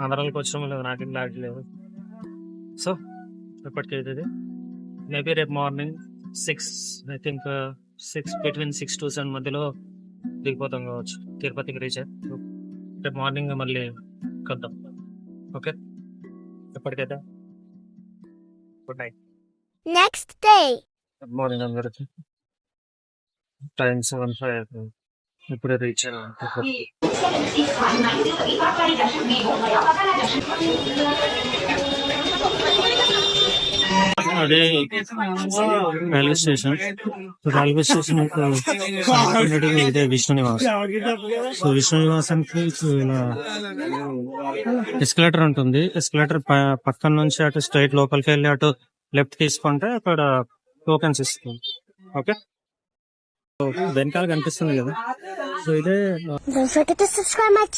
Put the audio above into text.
ఆంధ్రాలోకి వచ్చడం లేదు, నాకేం లాగలేదు. సో ఎప్పటికైతే ఇది మేబీ రేపు morning 6, I think 6 between 6 to 7 మధ్యలో దిగిపోతాం కావచ్చు, తిరుపతికి రీచ్ అయ్యి రేపు మార్నింగ్ మళ్ళీ కలుద్దాం. ఓకే, ఎప్పటికైతే good night. Next day. Good morning అందరికి. టైం 7:05. ఇప్పుడే రీచ్ అయ్యాను. అదే రైల్వే స్టేషన్. రైల్వే స్టేషన్ ఇదే విష్ణు నివాస్. సో విష్ణు నివాసానికి ఇలా ఎస్కలేటర్ ఉంటుంది. ఎస్కలేటర్ పక్కన నుంచి అటు స్ట్రైట్ లోపలికి వెళ్ళి అటు లెఫ్ట్ తీసుకుంటే అక్కడ టోకెన్స్ ఇస్తుంది. ఓకే, వెనకాల కనిపిస్తుంది కదా, సో ఇదే. Don't forget to subscribe my channel.